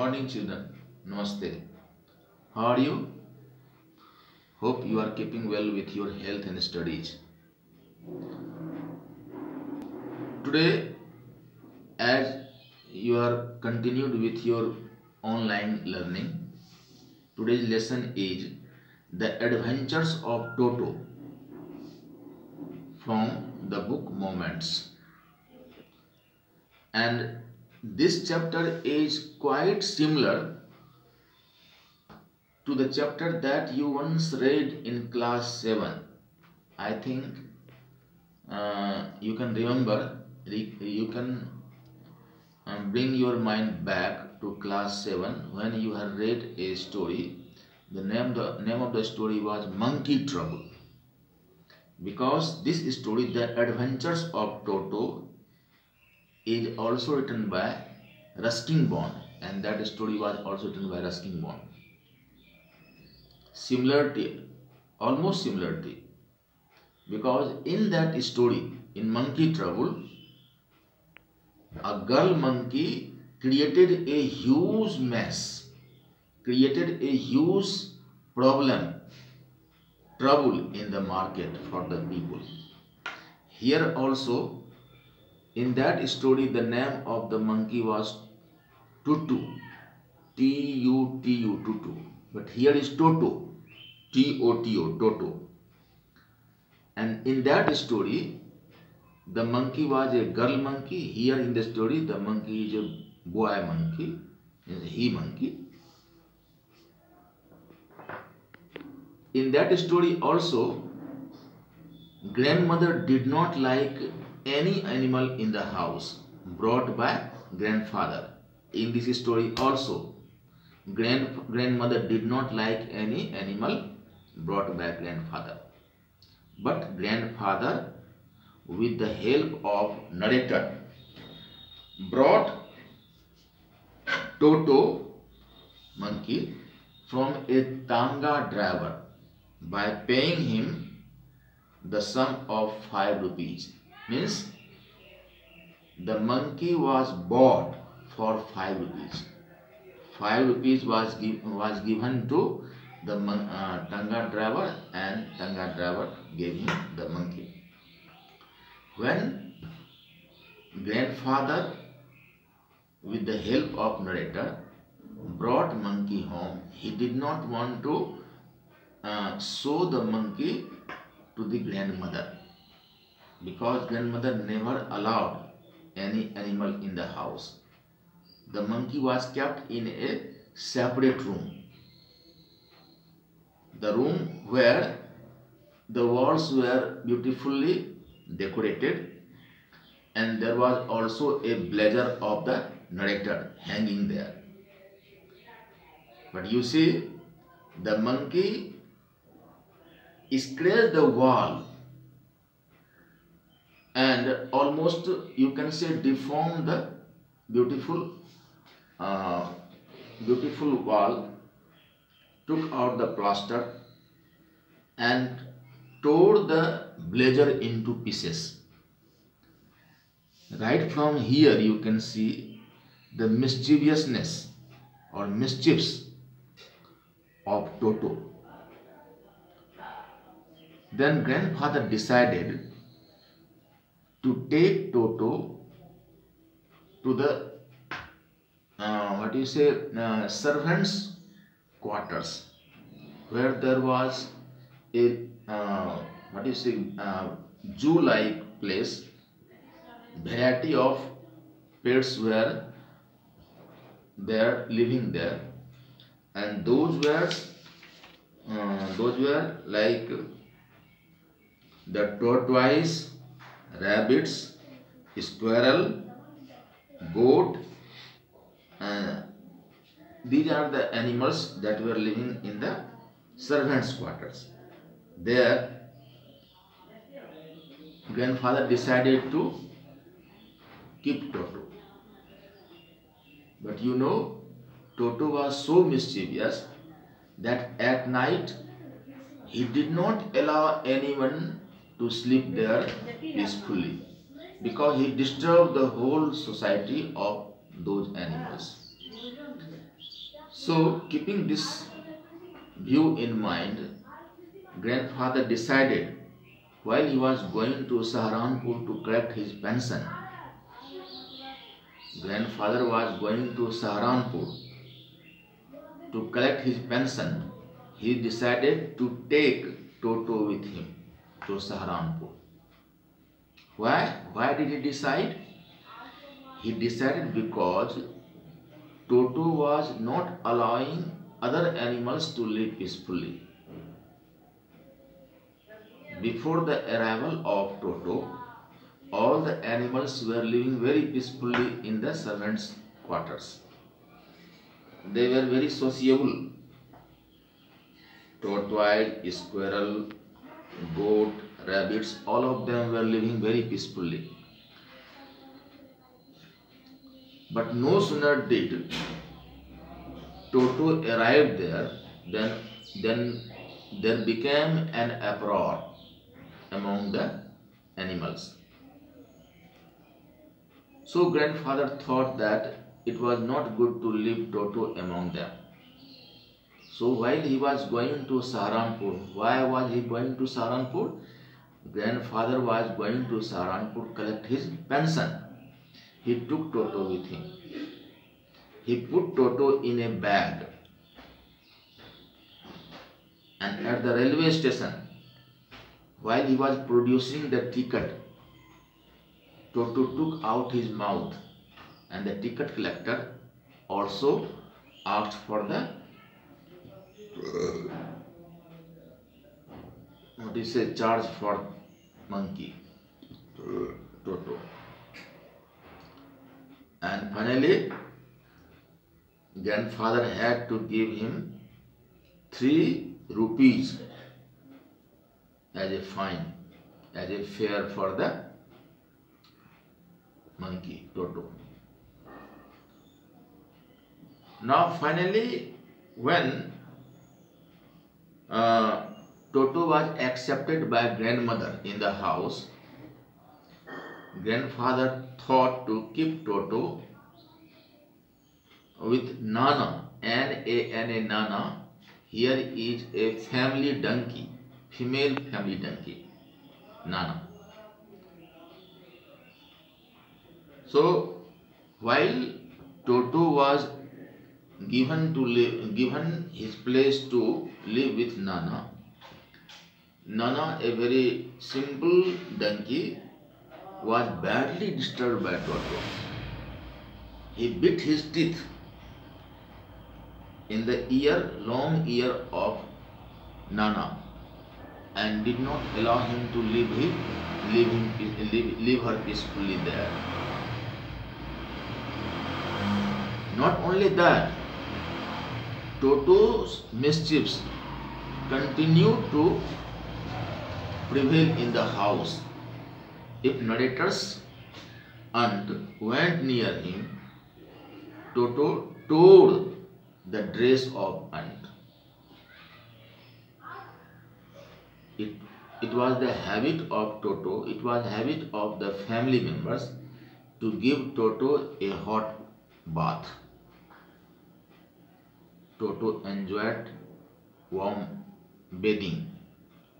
morning, children. Namaste. How are you? Hope you are keeping well with your health and studies. Today, as you are continued with your online learning, today's lesson is The Adventures of Toto from the book Moments. And this chapter is quite similar to the chapter that you once read in class 7. I think you can remember, you can bring your mind back to class 7 when you have read a story. The name of the story was Monkey Trouble. Because this story, The Adventures of Toto, is also written by Ruskin Bond, and that story was also written by Ruskin Bond. Similarity, almost similarity, because in that story, in Monkey Trouble, a girl monkey created a huge mess, created a huge trouble in the market for the people. Here also, in that story, the name of the monkey was Tutu, Tutu, Tutu. But here is Toto, Toto, Toto. And in that story, the monkey was a girl monkey. Here in the story, the monkey is a boy monkey, is a he monkey. In that story also, grandmother did not like any animal in the house brought by grandfather. In this story also, grandmother did not like any animal brought by grandfather. But grandfather, with the help of narrator, brought Toto monkey from a tanga driver by paying him the sum of 5 rupees. Means the monkey was bought for 5 rupees. 5 rupees was given to the tanga driver, and tanga driver gave him the monkey. When grandfather, with the help of narrator, brought monkey home, he did not want to show the monkey to the grandmother, because grandmother never allowed any animal in the house. The monkey was kept in a separate room, the room where the walls were beautifully decorated, and there was also a blazer of the narrator hanging there. But you see, the monkey scratched the wall and almost, you can say, deformed the beautiful wall, took out the plaster and tore the blazer into pieces. Right from here you can see the mischievousness or mischiefs of Toto. Then grandfather decided to take Toto to the servants' quarters, where there was a zoo-like place. Variety of pets were there, living there, and those were like the tortoise, rabbits, squirrel, goat. These are the animals that were living in the servants' quarters. There, grandfather decided to keep Toto. But you know, Toto was so mischievous that at night he did not allow anyone to sleep there peacefully, because he disturbed the whole society of those animals. So, keeping this view in mind, grandfather decided while he was going to Saharanpur to collect his pension. Grandfather was going to Saharanpur to collect his pension. He decided to take Toto with him to Saharanpur. Why? Why did he decide? He decided because Toto was not allowing other animals to live peacefully. Before the arrival of Toto, all the animals were living very peacefully in the servants' quarters. They were very sociable. Tortoise, squirrel, goat, rabbits, all of them were living very peacefully. But no sooner did Toto arrive there, then there became an uproar among the animals. So grandfather thought that it was not good to leave Toto among them. So while he was going to Saharanpur, why was he going to Saharanpur? Grandfather was going to Saharanpur to collect his pension. He took Toto with him. He put Toto in a bag, and at the railway station, while he was producing the ticket, Toto took out his mouth, and the ticket collector also asked for the charge for monkey, Toto. And finally, grandfather had to give him 3 rupees as a fine, as a fare for the monkey, Toto. Now finally, when Toto was accepted by grandmother in the house, grandfather thought to keep Toto with Nana, N-A-N-A, Nana. Here is a family donkey, female family donkey, Nana. So while Toto was given his place to live with Nana, Nana, a very simple donkey, was badly disturbed by Toto. He bit his teeth in the long ear of Nana and did not allow him to leave her peacefully there. Not only that, Toto's mischiefs continued to prevail in the house. If narrator's aunt went near him, Toto tore the dress of aunt. It was the habit of Toto, it was habit of the family members to give Toto a hot bath. Toto enjoyed warm bathing,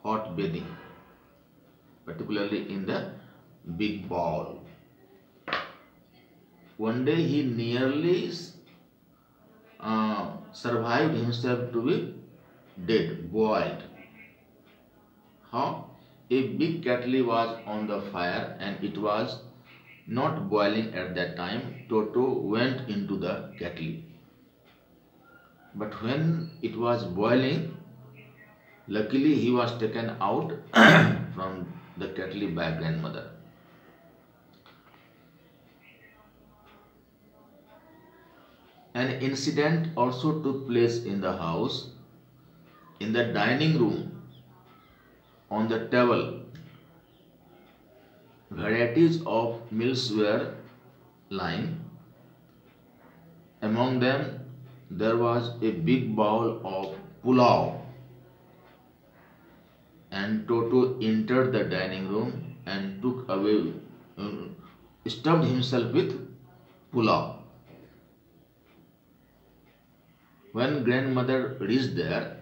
hot bathing, particularly in the big bowl. One day he nearly survived himself to be dead, boiled. How? A big kettle was on the fire and it was not boiling at that time. Toto went into the kettle. But when it was boiling, luckily he was taken out from the kettle by grandmother. An incident also took place in the house. In the dining room, on the table, varieties of meals were lying. Among them, there was a big bowl of pulao. And Toto entered the dining room and stuffed himself with pulao. When grandmother reached there,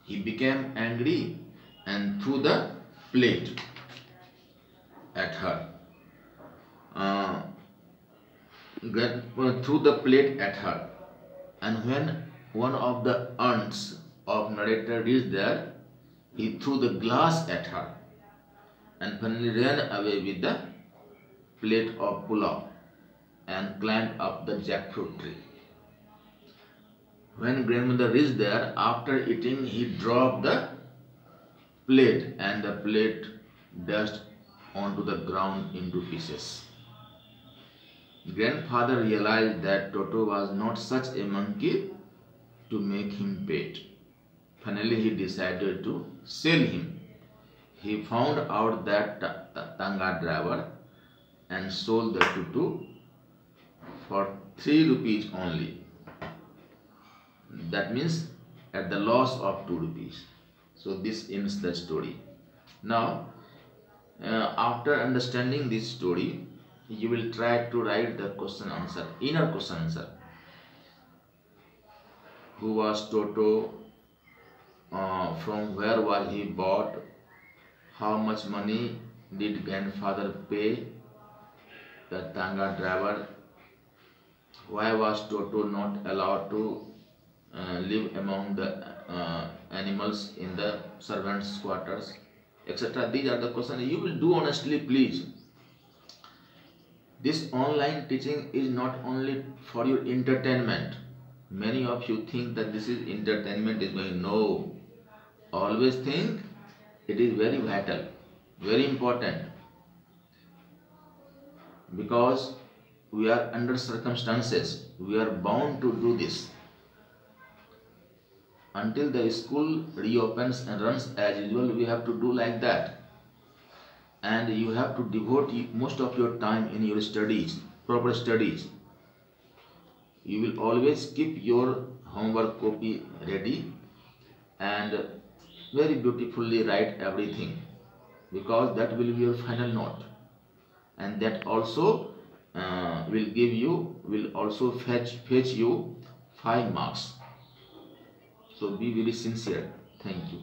he became angry and threw the plate at her. Threw the plate at her. And when one of the aunts of narrator reached there, he threw the glass at her and finally ran away with the plate of pulao and climbed up the jackfruit tree. When grandmother reached there, after eating, he dropped the plate and the plate dashed onto the ground into pieces. Grandfather realized that Toto was not such a monkey to make him pet. Finally, he decided to sell him. He found out that tanga driver and sold the tutu for 3 rupees only. That means at the loss of 2 rupees. So this ends the story. Now, after understanding this story, you will try to write the question answer, inner question answer. Who was Toto? From where was he bought? How much money did grandfather pay the tanga driver? Why was Toto not allowed to live among the animals in the servants' quarters, etc.? These are the questions you will do honestly, please. This online teaching is not only for your entertainment. Many of you think that this is entertainment is going. No. Always think it is very vital, very important, because we are under circumstances. We are bound to do this. Until the school reopens and runs as usual, we have to do like that. And you have to devote most of your time in your studies, proper studies. You will always keep your homework copy ready and very beautifully write everything, because that will be your final note, and that also will also fetch you 5 marks. So be very sincere. Thank you.